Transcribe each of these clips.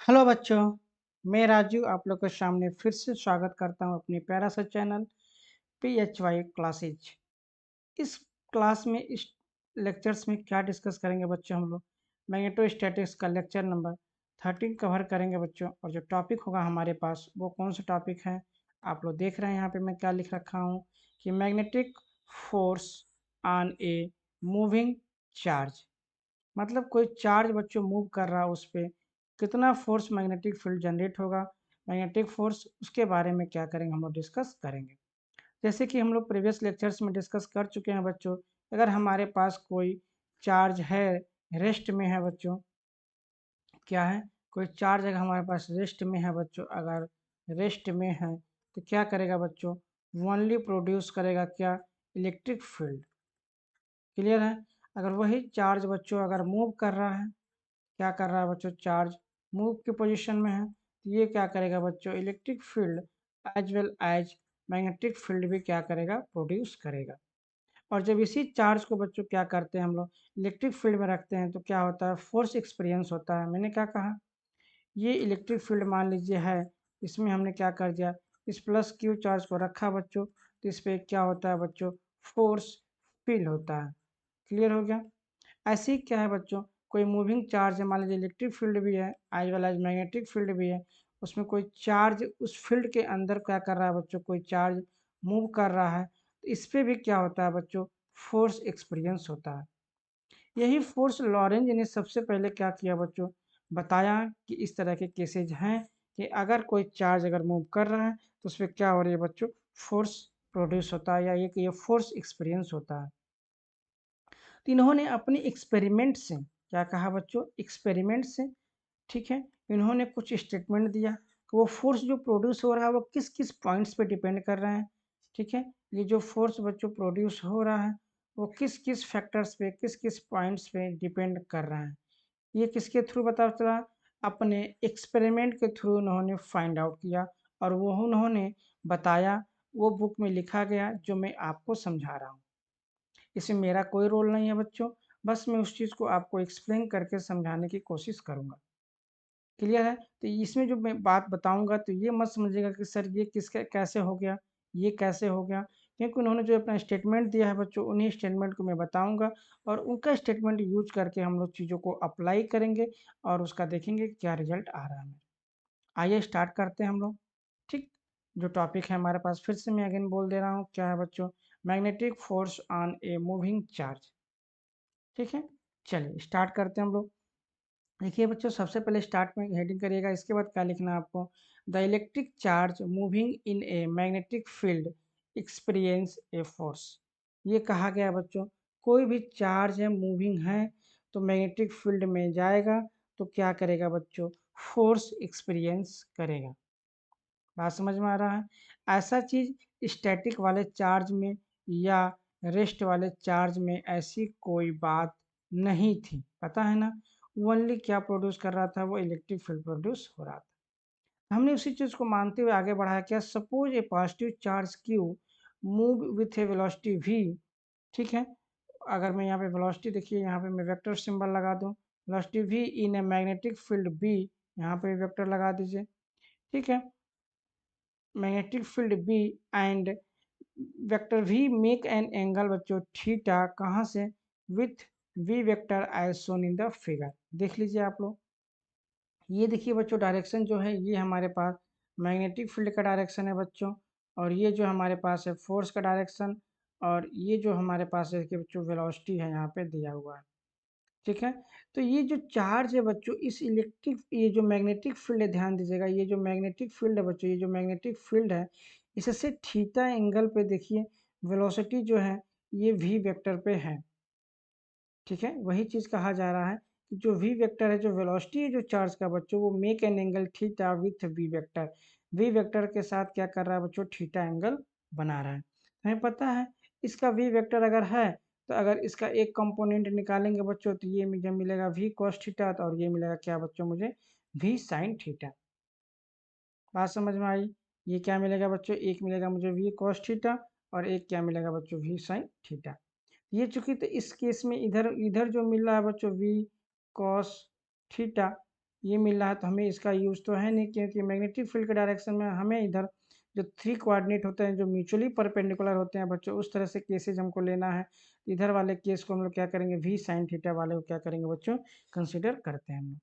Hello बच्चों, मैं राजू आप लोग के सामने फिर से स्वागत करता हूं अपने प्यारा सा चैनल PHY क्लासेज। इस क्लास में इस लेक्चर्स में क्या डिस्कस करेंगे बच्चों, हम लोग मैग्नेटोस्टैटिक्स का लेक्चर नंबर 13 कवर करेंगे बच्चों। और जो टॉपिक होगा हमारे पास वो कौन सा टॉपिक है, आप लोग देख रहे हैं यहाँ पे मैं क्या लिख रखा हूँ कि magnetic force on a moving charge. मतलब कोई चार्ज बच्चों मूव कर रहा है, उस पर कितना फोर्स मैग्नेटिक फील्ड जनरेट होगा, मैग्नेटिक फोर्स उसके बारे में क्या करेंगे, हम लोग डिस्कस करेंगे। जैसे कि हम लोग प्रीवियस लेक्चर्स में डिस्कस कर चुके हैं बच्चों, अगर हमारे पास कोई चार्ज है, रेस्ट में है बच्चों, क्या है, कोई चार्ज अगर हमारे पास रेस्ट में है बच्चों, अगर रेस्ट में है तो क्या करेगा बच्चों, ओनली प्रोड्यूस करेगा क्या, इलेक्ट्रिक फील्ड। क्लियर है। अगर वही चार्ज बच्चों अगर मूव कर रहा है, क्या कर रहा है बच्चों, चार्ज मूव की पोजीशन में है, तो ये क्या करेगा बच्चों, electric field as well as magnetic field भी क्या करेगा, प्रोड्यूस करेगा। और जब इसी चार्ज को बच्चों क्या करते हैं हम लोग, इलेक्ट्रिक फील्ड में रखते हैं, तो क्या होता है, फोर्स एक्सपीरियंस होता है। मैंने क्या कहा, ये इलेक्ट्रिक फील्ड मान लीजिए है, इसमें हमने क्या कर दिया, इस प्लस क्यू चार्ज को रखा बच्चों, तो इस पर क्या होता है बच्चों, फोर्स फील होता है। क्लियर हो गया। ऐसे ही क्या है बच्चों, कोई मूविंग चार्ज है, मान लीजिए इलेक्ट्रिक फील्ड भी है as well as magnetic field भी है, उसमें कोई चार्ज उस फील्ड के अंदर क्या कर रहा है बच्चों, कोई चार्ज मूव कर रहा है, तो इस पे भी क्या होता है बच्चों, फोर्स एक्सपीरियंस होता है। यही फोर्स लॉरेंज ने सबसे पहले क्या किया बच्चों, बताया कि इस तरह के केसेज हैं कि अगर कोई चार्ज अगर मूव कर रहा है तो उस पर क्या हो रही है बच्चों, फोर्स प्रोड्यूस होता है, या ये फोर्स एक्सपीरियंस होता है। तो इन्होंने अपनी एक्सपेरिमेंट से क्या कहा बच्चों, एक्सपेरिमेंट से, ठीक है, इन्होंने कुछ स्टेटमेंट दिया कि वो फोर्स जो प्रोड्यूस हो रहा है वो किस किस पॉइंट्स पे डिपेंड कर रहे हैं। ठीक है, ये जो फोर्स बच्चों प्रोड्यूस हो रहा है वो किस किस फैक्टर्स पे, किस किस पॉइंट्स पे डिपेंड कर रहा है। ये किसके थ्रू पता चला, अपने एक्सपेरिमेंट के थ्रू उन्होंने फाइंड आउट किया, और वो उन्होंने बताया, वो बुक में लिखा गया जो मैं आपको समझा रहा हूँ। इसमें मेरा कोई रोल नहीं है बच्चों, बस मैं उस चीज़ को आपको एक्सप्लेन करके समझाने की कोशिश करूँगा। क्लियर है। तो इसमें जो मैं बात बताऊँगा तो ये मत समझिएगा कि सर ये किसका कैसे हो गया, ये कैसे हो गया, क्योंकि उन्होंने जो अपना स्टेटमेंट दिया है बच्चों, उन्हीं स्टेटमेंट को मैं बताऊँगा, और उनका स्टेटमेंट यूज़ करके हम लोग चीज़ों को अप्लाई करेंगे और उसका देखेंगे क्या रिजल्ट आ रहा है। आइए स्टार्ट करते हैं हम लोग। ठीक, जो टॉपिक है हमारे पास फिर से मैं अगेन बोल दे रहा हूँ, क्या है बच्चों, magnetic force on a moving charge. ठीक है, चलिए स्टार्ट करते हैं हम लोग। देखिए बच्चों, सबसे पहले स्टार्ट में हेडिंग करिएगा, इसके बाद क्या लिखना है आपको, the electric charge moving in a magnetic field experience a force. ये कहा गया बच्चों, कोई भी चार्ज है, मूविंग है, तो मैग्नेटिक फील्ड में जाएगा तो क्या करेगा बच्चों, फोर्स एक्सपीरियंस करेगा। बात समझ में आ रहा है। ऐसा चीज स्टैटिक वाले चार्ज में या रेस्ट वाले चार्ज में ऐसी कोई बात नहीं थी, पता है ना। ओनली क्या प्रोड्यूस कर रहा था, वो इलेक्ट्रिक फील्ड प्रोड्यूस हो रहा था। हमने उसी चीज को मानते हुए आगे बढ़ाया, क्या, suppose A positive charge Q move with A velocity v। ठीक है, अगर मैं यहाँ पे वेलोसिटी, देखिए यहाँ पे मैं वेक्टर सिंबल लगा दूँ, velocity v in a magnetic field b, यहाँ पे वेक्टर लगा दीजिए। ठीक है, magnetic field b and vector v make an angle बच्चों थीटा, कहाँ से, with v vector as shown in the figure. देख लीजिए आप लोग, ये देखिए बच्चों, डायरेक्शन जो है ये हमारे पास मैग्नेटिक फील्ड का डायरेक्शन है बच्चों, और ये जो हमारे पास है फोर्स का डायरेक्शन, और ये जो हमारे पास है कि बच्चों वेलोसिटी है यहाँ पे दिया हुआ है। ठीक है, तो ये जो चार्ज है बच्चों, इस इलेक्ट्रिक, ये जो मैग्नेटिक फील्ड है, ध्यान दीजिएगा, ये जो मैग्नेटिक फील्ड है बच्चों, ये जो मैग्नेटिक फील्ड है, इससे थीटा एंगल पे देखिए वेलोसिटी जो है ये वी वेक्टर पे है। ठीक है, वही चीज कहा जा रहा है कि जो वी वेक्टर है, जो वेलोसिटी है जो चार्ज का बच्चों, वो make an angle theta with v vector, v vector के साथ क्या कर रहा है बच्चों, थीटा एंगल बना रहा है। हमें पता है इसका वी वेक्टर अगर है, तो अगर इसका एक कंपोनेंट निकालेंगे बच्चों तो ये मुझे मिलेगा वी कॉस थीटा, और ये मिलेगा क्या बच्चों, मुझे वी साइन थीटा। बात समझ में आई। ये क्या मिलेगा बच्चों, एक मिलेगा मुझे वी कॉस थीटा, और एक क्या मिलेगा बच्चों, वी साइन थीटा। ये चूंकि तो इस केस में इधर इधर जो मिल रहा है बच्चों वी कॉस थीटा, ये मिल रहा है, तो हमें इसका यूज़ तो है नहीं, क्योंकि मैग्नेटिक फील्ड के डायरेक्शन में हमें इधर जो 3 कोऑर्डिनेट होते हैं जो म्यूचुअली परपेंडिकुलर होते हैं बच्चों, उस तरह से केसेज हमको लेना है। इधर वाले केस को हम लोग क्या करेंगे, वी साइन थीटा वाले को क्या करेंगे बच्चों, कंसिडर करते हैं हम लोग।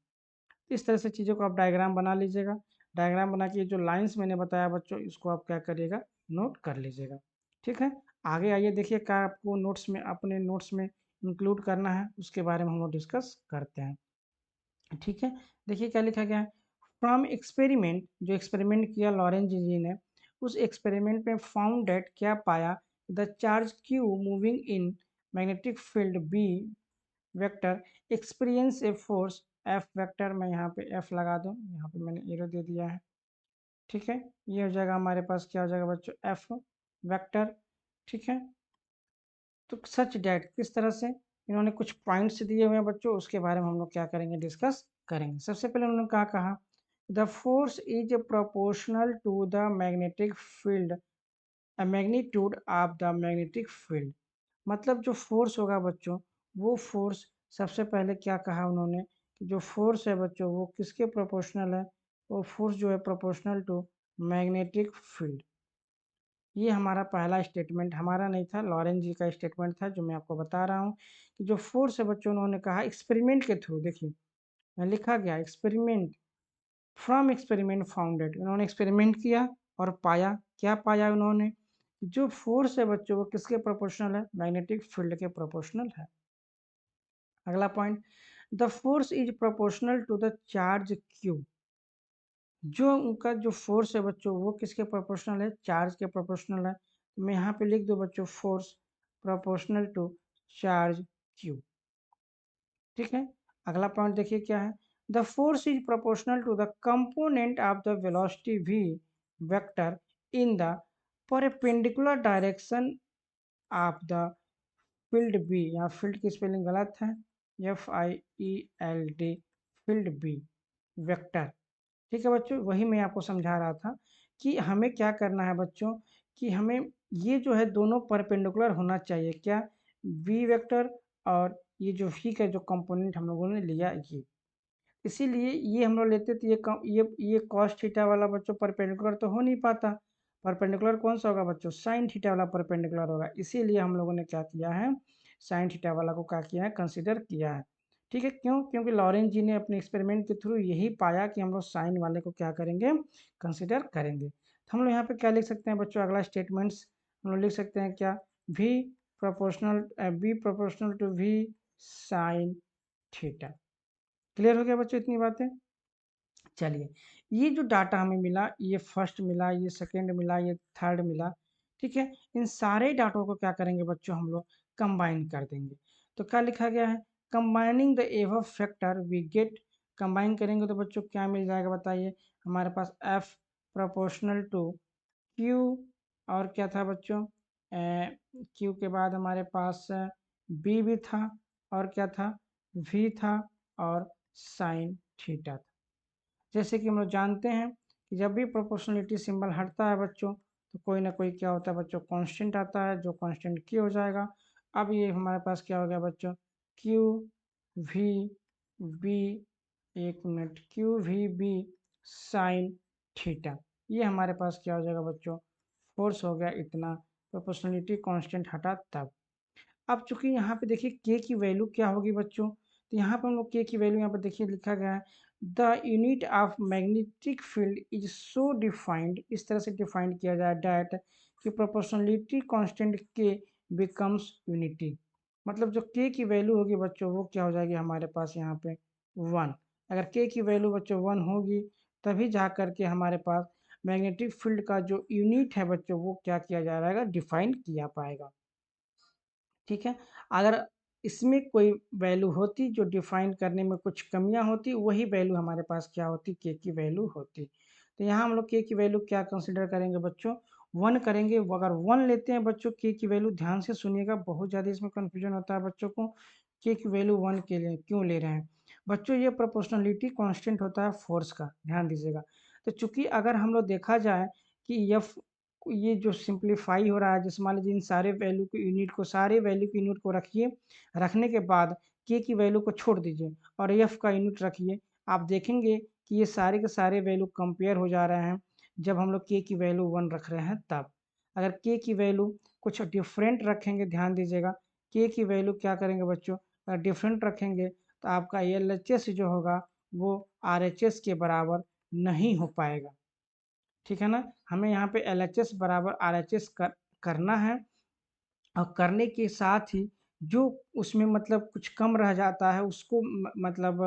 इस तरह से चीज़ों को आप डायग्राम बना लीजिएगा। डायग्राम बना के जो लाइंस मैंने बताया बच्चों, इसको आप क्या करिएगा, नोट कर लीजिएगा। ठीक है, आगे आइए देखिए क्या आपको नोट्स में, अपने नोट्स में इंक्लूड करना है, उसके बारे में हम लोग डिस्कस करते हैं। ठीक है, देखिए क्या लिखा गया है। फ्रॉम एक्सपेरिमेंट, जो एक्सपेरिमेंट किया लॉरेंज जी ने, उस एक्सपेरिमेंट में फाउंड डेट क्या पाया, the charge q moving in magnetic field b vector experience a force f vector, मैं यहाँ पे एफ लगा दूँ, यहाँ पे मैंने एरो दे दिया है। ठीक है, ये हो जाएगा हमारे पास, क्या हो जाएगा बच्चों, एफ वेक्टर। ठीक है, तो सच डैट किस तरह से, इन्होंने कुछ पॉइंट्स दिए हुए हैं बच्चों, उसके बारे में हम लोग क्या करेंगे, डिस्कस करेंगे। सबसे पहले उन्होंने क्या कहा, the force is proportional to the magnetic field, magnitude of the magnetic field. मतलब जो फोर्स होगा बच्चों, वो फोर्स, सबसे पहले क्या कहा उन्होंने, कि जो फोर्स है बच्चों वो किसके प्रोपोर्शनल है, वो फोर्स जो है प्रोपोर्शनल टू मैग्नेटिक फील्ड। ये हमारा पहला स्टेटमेंट, हमारा नहीं था, लॉरेंस जी का स्टेटमेंट था, जो मैं आपको बता रहा हूँ कि जो फोर्स है बच्चों, उन्होंने कहा एक्सपेरिमेंट के थ्रू, देखिए यहाँ लिखा गया एक्सपेरिमेंट, फ्रॉम एक्सपेरिमेंट फाउंडेड, उन्होंने एक्सपेरिमेंट किया और पाया, क्या पाया उन्होंने, जो फोर्स है बच्चों वो किसके प्रोपोर्शनल है, मैग्नेटिक फील्ड के प्रोपोर्शनल है। अगला point, the force is proportional to the charge q, जो उनका जो फोर्स है बच्चों वो किसके प्रोपोर्शनल है, चार्ज के प्रोपोर्शनल है। तो मैं यहाँ पे लिख दूँ बच्चों, force proportional to charge q. ठीक है, अगला पॉइंट देखिए क्या है, the force is proportional to the component of the velocity v vector in the perpendicular direction of the field b, यहाँ फील्ड की स्पेलिंग गलत है, FIELD, फील्ड बी वेक्टर। ठीक है बच्चों, वही मैं आपको समझा रहा था कि हमें क्या करना है बच्चों, कि हमें ये जो है दोनों परपेंडिकुलर होना चाहिए, क्या, वी वेक्टर और ये जो वी का जो कंपोनेंट हम लोगों ने लिया ये, इसीलिए ये हम लोग लेते तो ये कॉस थीटा वाला बच्चों परपेंडिकुलर तो हो नहीं पाता। परपेंडिकुलर कौन सा होगा बच्चों, साइन थीटा वाला परपेंडिकुलर होगा, इसीलिए हम लोगों ने क्या किया है, साइन थीटा वाला को क्या किया है, कंसिडर किया है। ठीक है, क्यों, क्योंकि लॉरेंस जी ने अपने एक्सपेरिमेंट के थ्रू यही पाया कि हम लोग साइन वाले को क्या करेंगे, कंसिडर करेंगे। तो हम लोग यहाँ पे क्या लिख सकते हैं बच्चों, अगला स्टेटमेंट्स हम लोग लिख सकते हैं क्या, v proportional, b proportional to v sine theta. Clear हो गया बच्चों इतनी बातें। चलिए, ये जो डाटा हमें मिला, ये फर्स्ट मिला, ये सेकंड मिला, ये थर्ड मिला। ठीक है, इन सारे डाटों को क्या करेंगे बच्चों, हम लोग कंबाइन कर देंगे। तो क्या लिखा गया है, combining the above factor we get, combine करेंगे तो बच्चों क्या मिल जाएगा बताइए, हमारे पास एफ प्रोपोर्शनल टू क्यू, और क्या था बच्चों, क्यू के बाद हमारे पास बी भी था, और क्या था, वी था, और साइन थीटा था। जैसे कि हम लोग जानते हैं कि जब भी प्रोपोर्शनलिटी सिंबल हटता है बच्चों, तो कोई ना कोई क्या होता है बच्चों, कांस्टेंट आता है, जो कांस्टेंट क्यू हो जाएगा। अब ये हमारे पास क्या हो गया बच्चों, क्यू वी बी, एक minute, q v B sine theta, ये हमारे पास क्या हो जाएगा बच्चों, फोर्स हो गया इतना, प्रोपोर्शनलिटी कांस्टेंट हटा तब। अब चूंकि यहाँ पे देखिए के की वैल्यू क्या होगी बच्चों, तो यहाँ पर हम लोग के की वैल्यू यहाँ पर देखिए लिखा गया है, the unit of magnetic field is so defined, इस तरह से डिफाइंड किया जाए डैट कि proportionality constant K becomes unity. मतलब जो के की वैल्यू होगी बच्चों वो क्या हो जाएगी हमारे पास यहाँ पे 1। अगर के की वैल्यू बच्चों 1 होगी, तभी जा करके हमारे पास मैग्नेटिक फील्ड का जो यूनिट है बच्चों वो क्या किया जा रहेगा, डिफाइन किया पाएगा। ठीक है, अगर इसमें कोई वैल्यू होती जो डिफाइन करने में कुछ कमियां होती, वही वैल्यू हमारे पास क्या होती, के की वैल्यू होती। तो यहाँ हम लोग के की वैल्यू क्या कंसिडर करेंगे बच्चों, 1 करेंगे। अगर 1 लेते हैं बच्चों के की वैल्यू, ध्यान से सुनिएगा, बहुत ज़्यादा इसमें कन्फ्यूजन होता है बच्चों को, के की वैल्यू 1 के लिए क्यों ले रहे हैं बच्चों, ये प्रोपोर्शनलिटी कांस्टेंट होता है फोर्स का, ध्यान दीजिएगा। तो चूंकि अगर हम लोग देखा जाए कि एफ, ये जो सिंप्लीफाई हो रहा है, जैसे मान लीजिए इन सारे वैल्यू के यूनिट को, सारे वैल्यू के यूनिट को रखिए, रखने के बाद के की वैल्यू को छोड़ दीजिए और एफ का यूनिट रखिए। आप देखेंगे कि ये सारे के सारे वैल्यू कंपेयर हो जा रहे हैं जब हम लोग के की वैल्यू 1 रख रहे हैं तब। अगर के की वैल्यू कुछ डिफरेंट रखेंगे, ध्यान दीजिएगा, के की वैल्यू क्या करेंगे बच्चों, अगर डिफरेंट रखेंगे तो आपका एलएचएस जो होगा वो आरएचएस के बराबर नहीं हो पाएगा। ठीक है ना, हमें यहाँ पे एलएचएस बराबर आरएचएस करना है, और करने के साथ ही जो उसमें मतलब कुछ कम रह जाता है उसको मतलब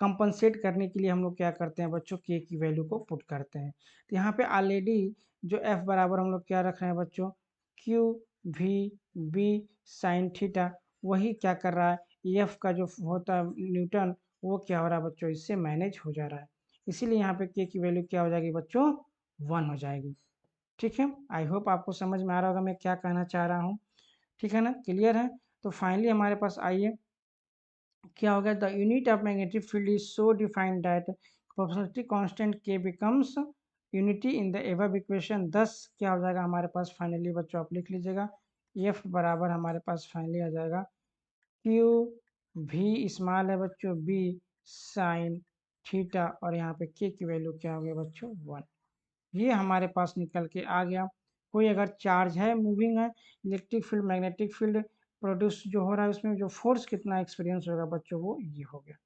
कंपनसेट करने के लिए हम लोग क्या करते हैं बच्चों, के की वैल्यू को पुट करते हैं। तो यहाँ पे ऑलरेडी जो एफ बराबर हम लोग क्या रख रहे हैं बच्चों, q v B sine theta, वही क्या कर रहा है, एफ का जो होता है न्यूटन, वो क्या हो रहा है बच्चों, इससे मैनेज हो जा रहा है। इसीलिए यहाँ पे के की वैल्यू क्या हो जाएगी बच्चों, 1 हो जाएगी। ठीक है, आई होप आपको समझ में आ रहा होगा मैं क्या कहना चाह रहा हूँ। ठीक है ना, क्लियर है। तो फाइनली हमारे पास आइए क्या हो गया, the unit of magnetic field is so defined that proportionality constant K becomes unity in the above equation. 10 क्या हो जाएगा हमारे पास फाइनली बच्चों, आप लिख लीजिएगा, एफ बराबर हमारे पास फाइनली आ जाएगा क्यू भी स्मॉल है बच्चों, बी साइन थीटा, और यहाँ पे के की वैल्यू क्या हो गया बच्चों, 1। ये हमारे पास निकल के आ गया। कोई अगर चार्ज है, मूविंग है, electric field magnetic field produce जो हो रहा है, उसमें जो फोर्स कितना एक्सपीरियंस होगा बच्चों, वो ये हो गया।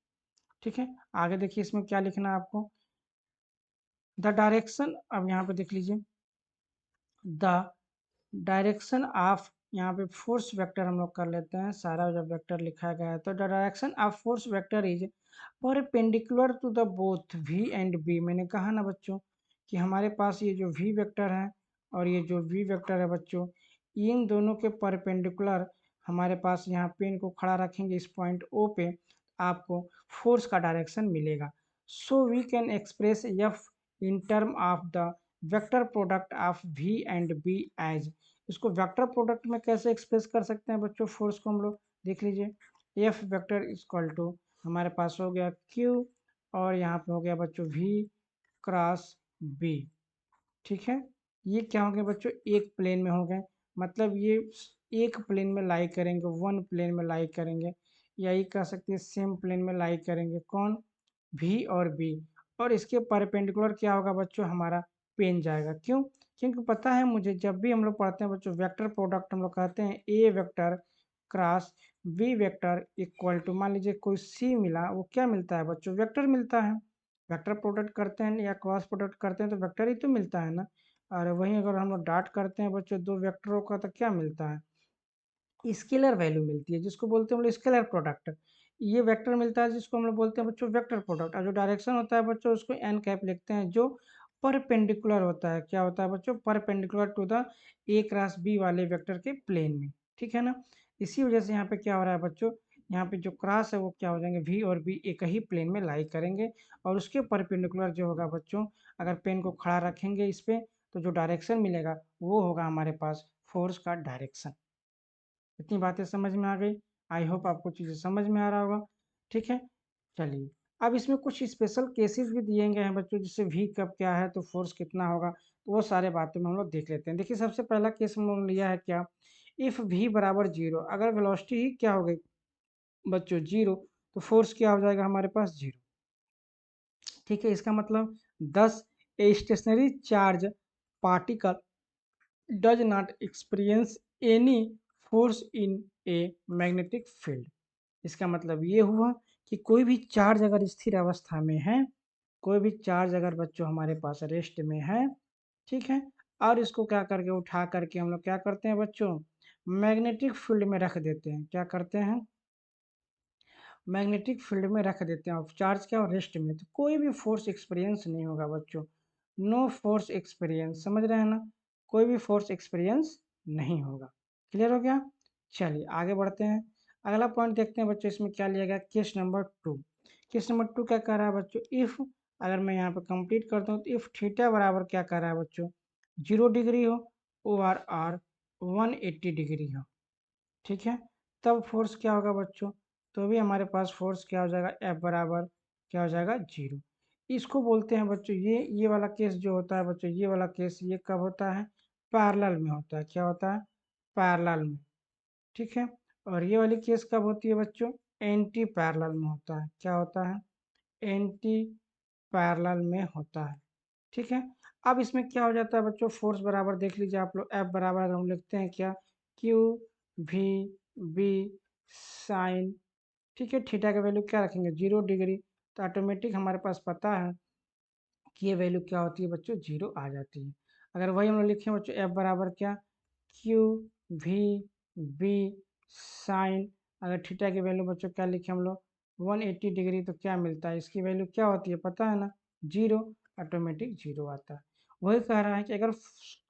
ठीक है, आगे देखिए इसमें क्या लिखना है आपको, द डायरेक्शन, अब यहाँ पे देख लीजिए, द डायरेक्शन ऑफ, यहाँ पे फोर्स वेक्टर हम लोग कर लेते हैं, सारा जब वेक्टर लिखा गया है तो the direction of force vector is perpendicular to the both v and b. मैंने कहा ना बच्चों कि हमारे पास ये जो वी वेक्टर है और ये जो वी वेक्टर है बच्चों, इन दोनों के परपेंडिकुलर हमारे पास यहाँ पेन को खड़ा रखेंगे इस पॉइंट ओ पे, आपको फोर्स का डायरेक्शन मिलेगा। So we can express f in term of the vector product of v and b as, इसको वेक्टर प्रोडक्ट में कैसे एक्सप्रेस कर सकते हैं बच्चों फोर्स को, हम लोग देख लीजिए, एफ वेक्टर इक्वल टू हमारे पास हो गया क्यू, और यहाँ पे हो गया बच्चों वी क्रॉस बी। ठीक है, ये क्या हो गए बच्चों, एक प्लेन में हो गए, मतलब ये एक प्लेन में लाई करेंगे, वन प्लेन में लाई करेंगे, या ये कह सकते हैं सेम प्लेन में लाई करेंगे, कौन, भी और बी। और इसके परपेंडिकुलर क्या होगा बच्चों, हमारा पेन जाएगा, क्यों, क्योंकि पता है मुझे, जब भी हम लोग पढ़ते हैं बच्चों वेक्टर प्रोडक्ट, हम लोग कहते हैं A vector cross B vector equal to, मान लीजिए कोई सी मिला, वो क्या मिलता है बच्चों, वेक्टर मिलता है। वेक्टर प्रोडक्ट करते हैं या क्रॉस प्रोडक्ट करते हैं तो वेक्टर ही तो मिलता है ना। और वहीं अगर हम लोग डॉट करते हैं बच्चों दो वेक्टरों का, तो क्या मिलता है, स्केलर वैल्यू मिलती है, जिसको बोलते हैं हम लोग स्केलर प्रोडक्ट। ये वेक्टर मिलता है जिसको हम लोग बोलते हैं बच्चों वेक्टर प्रोडक्ट, और जो डायरेक्शन होता है बच्चों उसको एन कैप लिखते हैं, जो परपेंडिकुलर होता है, क्या होता है बच्चों, perpendicular to the a cross b वाले वेक्टर के प्लेन में। ठीक है ना, इसी वजह से यहाँ पे क्या हो रहा है बच्चों, यहाँ पे जो क्रॉस है वो क्या हो जाएंगे, वी और बी एक ही प्लेन में लाई करेंगे, और उसके परपेंडिकुलर जो होगा बच्चों, अगर पेन को खड़ा रखेंगे इस पे, तो जो डायरेक्शन मिलेगा वो होगा हमारे पास फोर्स का डायरेक्शन। इतनी बातें समझ में आ गई, आई होप आपको चीज़ें समझ में आ रहा होगा। ठीक है, चलिए अब इसमें कुछ स्पेशल केसेस भी दिए गए हैं बच्चों, जिससे वी कब क्या है तो फोर्स कितना होगा, तो वो सारे बातें में हम लोग देख लेते हैं। देखिए सबसे पहला केस हम लोग लिया है क्या, इफ़ वी बराबर जीरो, अगर वेलोसिटी ही क्या हो गई बच्चों जीरो, तो फोर्स क्या हो जाएगा हमारे पास जीरो। ठीक है, इसका मतलब 10 a stationary charge particle does not experience any force in a magnetic field. इसका मतलब ये हुआ कि कोई भी चार्ज अगर स्थिर अवस्था में है, कोई भी चार्ज अगर बच्चों हमारे पास रेस्ट में है, ठीक है, और इसको क्या करके उठा करके हम लोग क्या करते हैं बच्चों, मैग्नेटिक फील्ड में रख देते हैं, क्या करते हैं, मैग्नेटिक फील्ड में रख देते हैं, और चार्ज क्या हो, रेस्ट में, तो कोई भी फोर्स एक्सपीरियंस नहीं होगा बच्चों, नो फोर्स एक्सपीरियंस, समझ रहे हैं ना, कोई भी फोर्स एक्सपीरियंस नहीं होगा। क्लियर हो गया, चलिए आगे बढ़ते हैं। अगला पॉइंट देखते हैं बच्चों, इसमें क्या लिया गया, केस नंबर 2। केस नंबर 2 क्या कह रहा है बच्चों, इफ, अगर मैं यहाँ पे कंप्लीट करता हूँ, तो इफ थीटा बराबर क्या कह रहा है बच्चों, 0 डिग्री हो, ओ आर 180 डिग्री हो, ठीक है, तब फोर्स क्या होगा बच्चों, तो भी हमारे पास फोर्स क्या हो जाएगा, एफ बराबर क्या हो जाएगा, जीरो। इसको बोलते हैं बच्चों, ये वाला केस जो होता है बच्चों, ये वाला केस ये कब होता है, पैरेलल में होता है, क्या होता है, पैरेलल में। ठीक है, और ये वाली केस कब होती है बच्चों, एंटी पैरेलल में होता है, क्या होता है, एंटी पैरेलल में होता है। ठीक है, अब इसमें क्या हो जाता है बच्चों, फोर्स बराबर देख लीजिए आप लोग, एफ बराबर अगर हम लिखते हैं क्या, क्यू वी बी साइन, ठीक है, थीटा का वैल्यू क्या रखेंगे 0 डिग्री, तो ऑटोमेटिक हमारे पास पता है कि ये वैल्यू क्या होती है बच्चों, 0 आ जाती है। अगर वही हम लोग लिखें बच्चों, एफ बराबर क्या, क्यू वी बी साइन, अगर थीटा की वैल्यू बच्चों क्या लिखे हम लोग 180 डिग्री, तो क्या मिलता है, इसकी वैल्यू क्या होती है पता है ना, 0, ऑटोमेटिक 0 आता है। वही कह रहा है कि अगर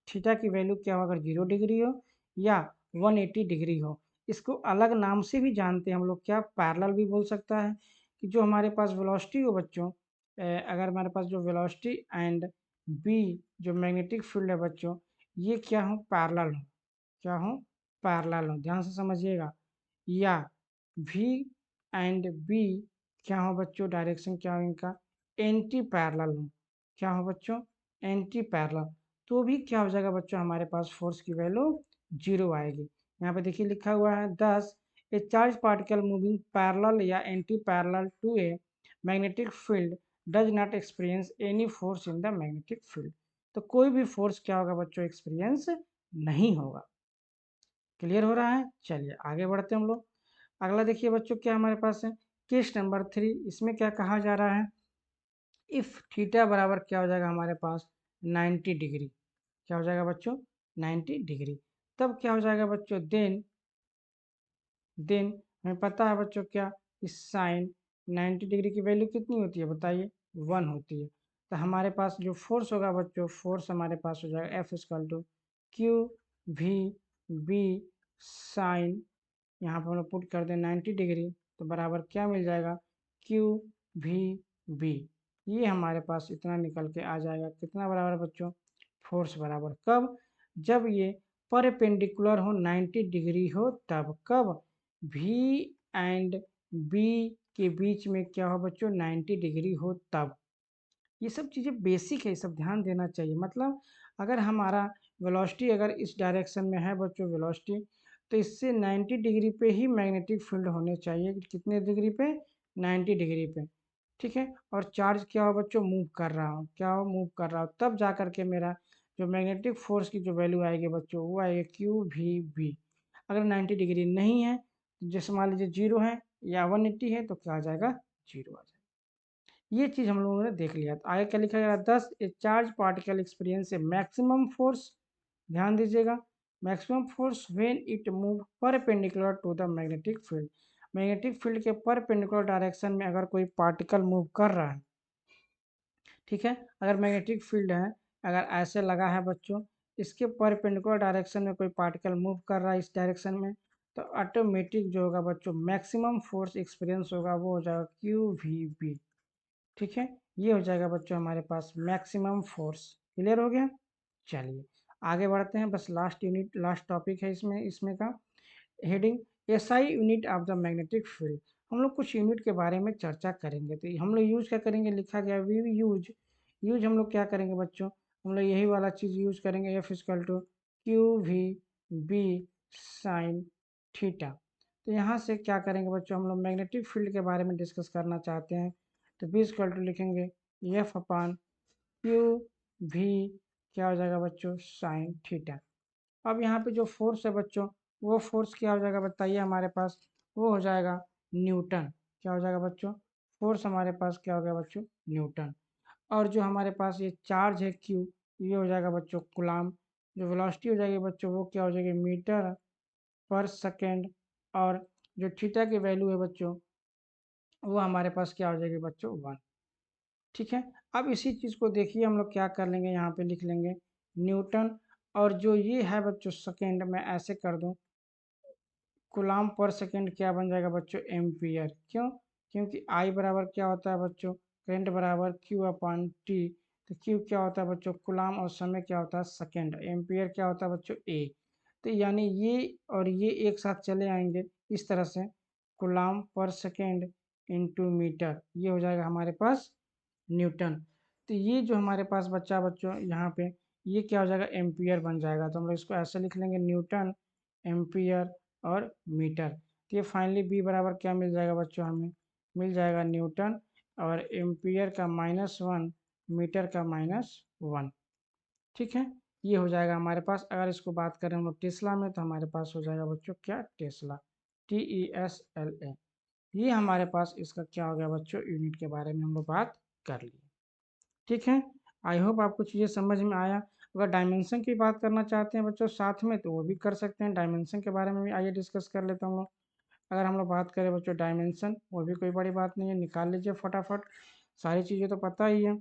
थीटा की वैल्यू क्या हो, अगर 0 डिग्री हो या 180 डिग्री हो, इसको अलग नाम से भी जानते हैं हम लोग, क्या पैरेलल भी बोल सकता है, कि जो हमारे पास वेलोसिटी हो बच्चों, अगर हमारे पास जो वेलोसिटी एंड बी जो मैग्नेटिक फील्ड है बच्चों, ये क्या हो, पैरेलल हो, क्या हो, पैरेलल हो, ध्यान से समझिएगा, या वी एंड बी क्या हो बच्चों, डायरेक्शन क्या हो इनका, एंटी पैरेलल हो, क्या हो बच्चों, एंटी पैरेलल, तो भी क्या हो जाएगा बच्चों, हमारे पास फोर्स की वैल्यू 0 आएगी। यहाँ पे देखिए लिखा हुआ है 10, a charge particle moving parallel या anti parallel to a magnetic field does not experience any force in the magnetic field, तो कोई भी फोर्स क्या होगा बच्चों, एक्सपीरियंस नहीं होगा। क्लियर हो रहा है, चलिए आगे बढ़ते हैं हम लोग। अगला देखिए बच्चों क्या हमारे पास है, केस नंबर 3, इसमें क्या कहा जा रहा है, इफ थीटा बराबर क्या हो जाएगा हमारे पास 90 डिग्री, क्या हो जाएगा बच्चों 90 डिग्री, तब क्या हो जाएगा बच्चों, देन हमें पता है बच्चों क्या, इस साइन 90 डिग्री की वैल्यू कितनी होती है बताइए, 1 होती है, तो हमारे पास जो फोर्स होगा बच्चों, फोर्स हमारे पास हो जाएगा f equal to q v B sine, यहाँ पर हम लोग पुट कर दें 90 डिग्री, तो बराबर क्या मिल जाएगा, क्यू वी बी, ये हमारे पास इतना निकल के आ जाएगा, कितना बराबर बच्चों, फोर्स बराबर कब, जब ये परपेंडिकुलर हो 90 डिग्री हो, तब कब, भी एंड बी के बीच में क्या हो बच्चों, 90 डिग्री हो तब। ये सब चीज़ें बेसिक है, ये सब ध्यान देना चाहिए, मतलब अगर हमारा वेलोसिटी अगर इस डायरेक्शन में है बच्चों वेलोसिटी, तो इससे 90 डिग्री पे ही मैग्नेटिक फील्ड होने चाहिए, कितने डिग्री पे, 90 डिग्री पे, ठीक है, और चार्ज क्या हो बच्चों, मूव कर रहा हो, क्या हो, मूव कर रहा हो, तब जा करके मेरा जो मैग्नेटिक फोर्स की जो वैल्यू आएगी बच्चों, वो आएगी क्यू वी बी। अगर 90 डिग्री नहीं है, जैसे मान लीजिए 0 है या 180 है, तो क्या आ जाएगा, 0 आ जाएगा। ये चीज़ हम लोगों ने देख लिया, तो आगे क्या लिखा गया, 10, a charge particle experience a maximum force, ध्यान दीजिएगा, maximum force when it move perpendicular to the magnetic field, magnetic field के परपेंडिकुलर डायरेक्शन में अगर कोई पार्टिकल मूव कर रहा है, ठीक है, अगर मैग्नेटिक फील्ड है, अगर ऐसे लगा है बच्चों, इसके परपेंडिकुलर डायरेक्शन में कोई पार्टिकल मूव कर रहा है इस डायरेक्शन में, तो ऑटोमेटिक जो होगा बच्चों मैक्सिमम फोर्स एक्सपीरियंस होगा, वो हो जाएगा क्यू वी बी, ठीक है, ये हो जाएगा बच्चों हमारे पास मैक्सिमम फोर्स। क्लियर हो गया, चलिए आगे बढ़ते हैं, बस लास्ट यूनिट लास्ट टॉपिक है इसमें, इसमें का heading SI unit of the magnetic field, हम लोग कुछ यूनिट के बारे में चर्चा करेंगे, तो हम लोग यूज क्या करेंगे, लिखा गया वी यूज, यूज हम लोग क्या करेंगे बच्चों, हम लोग यही वाला चीज़ यूज करेंगे, F equal to q v B sine theta, तो यहाँ से क्या करेंगे बच्चों, हम लोग मैग्नेटिक फील्ड के बारे में डिस्कस करना चाहते हैं, तो बी इक्वल टू लिखेंगे एफ अपान क्यू वी, क्या हो जाएगा बच्चों, साइन थीटा। अब यहाँ पे जो फोर्स है बच्चों, वो फोर्स क्या हो जाएगा बताइए हमारे पास, वो हो जाएगा न्यूटन, क्या हो जाएगा बच्चों, फोर्स हमारे पास क्या हो गया बच्चों, न्यूटन, और जो हमारे पास ये चार्ज है क्यू, ये हो जाएगा बच्चों कुलाम, जो वेलोसिटी हो जाएगी बच्चों, वो क्या हो जाएगी, मीटर पर सेकेंड, और जो थीटा की वैल्यू है बच्चों, वो हमारे पास क्या हो जाएगी बच्चों, 1, ठीक है। अब इसी चीज़ को देखिए हम लोग क्या कर लेंगे, यहाँ पे लिख लेंगे न्यूटन, और जो ये है बच्चों सेकेंड, मैं ऐसे कर दूँ, कूलाम पर सेकेंड क्या बन जाएगा बच्चों, एम्पियर, क्यों, क्योंकि आई बराबर क्या होता है बच्चों, करंट बराबर क्यू अपॉन टी, तो क्यू क्या होता है बच्चों कूलाम, और समय क्या होता है सेकेंड, एम्पियर क्या होता है बच्चों ए, तो यानी ये और ये एक साथ चले आएंगे इस तरह से, कूलाम पर सेकेंड इंटू मीटर, ये हो जाएगा हमारे पास न्यूटन, तो ये जो हमारे पास बच्चा बच्चों यहाँ पे, ये क्या हो जाएगा, एम्पियर बन जाएगा, तो हम लोग इसको ऐसे लिख लेंगे न्यूटन एम्पियर और मीटर, तो ये फाइनली बी बराबर क्या मिल जाएगा बच्चों, हमें मिल जाएगा न्यूटन और एम्पियर का -1, मीटर का -1। ठीक है, ये हो जाएगा हमारे पास। अगर इसको बात करें हम लोग टेस्ला में, तो हमारे पास हो जाएगा बच्चों क्या, टेस्ला, TESLA। ये हमारे पास इसका क्या हो गया बच्चों, यूनिट के बारे में हम लोग बात कर लिए। ठीक है, आई होप आपको चीज़ें समझ में आया। अगर डायमेंशन की बात करना चाहते हैं बच्चों साथ में, तो वो भी कर सकते हैं। डायमेंशन के बारे में भी आइए डिस्कस कर लेते हैं हम लोग। अगर हम लोग बात करें बच्चों डायमेंशन, वो भी कोई बड़ी बात नहीं है, निकाल लीजिए फटाफट, सारी चीज़ें तो पता ही है।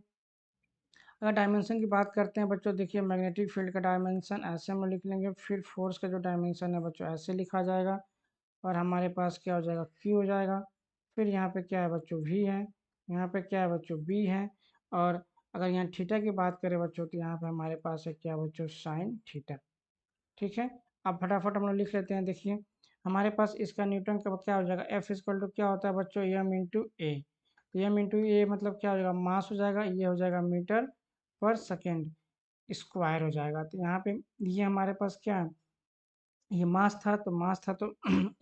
अगर डायमेंशन की बात करते हैं बच्चों, देखिए मैग्नेटिक फील्ड का डायमेंशन ऐसे हम लिख लेंगे, फिर फोर्स का जो डायमेंशन है बच्चों ऐसे लिखा जाएगा, और हमारे पास क्या हो जाएगा, Q हो जाएगा। फिर यहाँ पे क्या है बच्चों, V है, यहाँ पे क्या है बच्चों, B है। और अगर यहाँ थीटा की बात करें बच्चों, तो यहाँ पे हमारे पास है क्या बच्चों, साइन थीटा। ठीक है, अब फटाफट हम लोग लिख लेते हैं। देखिए हमारे पास इसका न्यूटन का क्या हो जाएगा, F इक्वल टू क्या होता है बच्चों, m इंटू ए। एम इंटू ए मतलब क्या हो जाएगा, मास हो जाएगा, ये हो जाएगा मीटर पर सेकेंड स्क्वायर हो जाएगा। तो यहाँ पे ये हमारे पास क्या है, ये मास था तो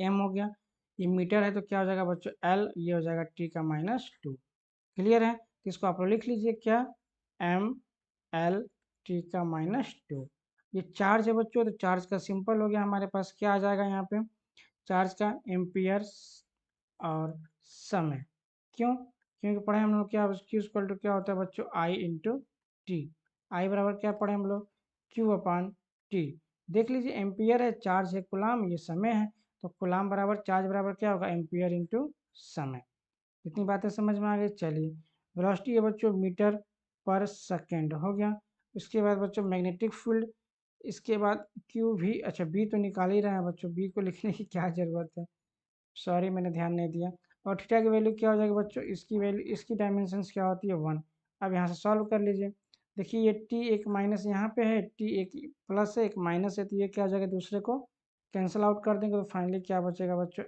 m हो गया। ये मीटर है तो क्या हो जाएगा बच्चों, L, ये हो जाएगा T का -2। क्लियर है, तो इसको आप लोग लिख लीजिए क्या, ML, T का -2। ये चार्ज है बच्चों, तो चार्ज का सिंपल हो गया, हमारे पास क्या आ जाएगा यहाँ पे, चार्ज का एम्पियर और समय। क्यों, क्योंकि पढ़े हम लोग क्या, Q इक्वल टू क्या होता है बच्चों, I इंटू टी। आई बराबर क्या पढ़े हम लोग, Q/T। देख लीजिए एम्पियर है, चार्ज है गुलाम, ये समय है, तो गुलाम बराबर चार्ज बराबर क्या होगा, एम्पियर इंटू समय। इतनी बातें समझ में आ गई। चलिए, वेलोसिटी है बच्चों मीटर पर सेकेंड हो गया। उसके बाद बच्चों मैग्नेटिक फील्ड, इसके बाद क्यू भी, अच्छा बी तो निकाल ही रहे हैं बच्चों, बी को लिखने की क्या ज़रूरत है, सॉरी मैंने ध्यान नहीं दिया। और थीटा की वैल्यू क्या हो जाएगी बच्चों, इसकी वैल्यू, इसकी डायमेंशंस क्या होती है, 1। अब यहाँ से सॉल्व कर लीजिए। देखिए ये टी एक माइनस यहाँ पे है, टी एक प्लस है, एक माइनस है, तो ये क्या हो जाएगा, दूसरे को कैंसिल आउट कर देंगे, तो फाइनली क्या बचेगा बच्चों,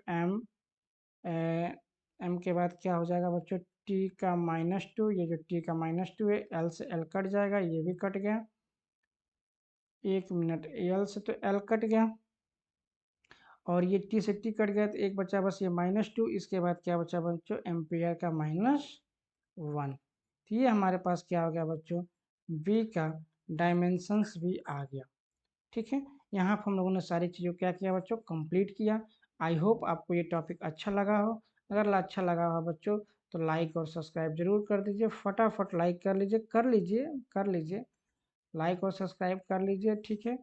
एम के बाद क्या हो जाएगा बच्चों, टी का -2। ये जो टी का -2 है, एल से एल कट जाएगा, ये भी कट गया। एक मिनट, एल से तो एल कट गया, और ये टी से टी कट गया, तो एक बचा बस ये -2। इसके बाद क्या बचा बच्चों, एम्पियर का -1। तो ये हमारे पास क्या हो गया बच्चों, v का डायमेंशंस भी आ गया। ठीक है, यहाँ पर हम लोगों ने सारी चीज़ों क्या किया बच्चों, कंप्लीट किया। आई होप आपको ये टॉपिक अच्छा लगा हो। अगर अच्छा लगा हो बच्चों, तो लाइक और सब्सक्राइब जरूर कर दीजिए, फटाफट लाइक कर लीजिए, कर लीजिए, लाइक और सब्सक्राइब कर लीजिए। ठीक है,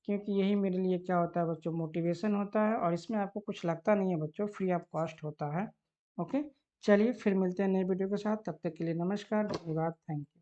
क्योंकि यही मेरे लिए क्या होता है बच्चों, मोटिवेशन होता है, और इसमें आपको कुछ लगता नहीं है बच्चों, फ्री ऑफ कॉस्ट होता है। ओके, चलिए फिर मिलते हैं नए वीडियो के साथ, तब तक के लिए नमस्कार, धन्यवाद, थैंक यू।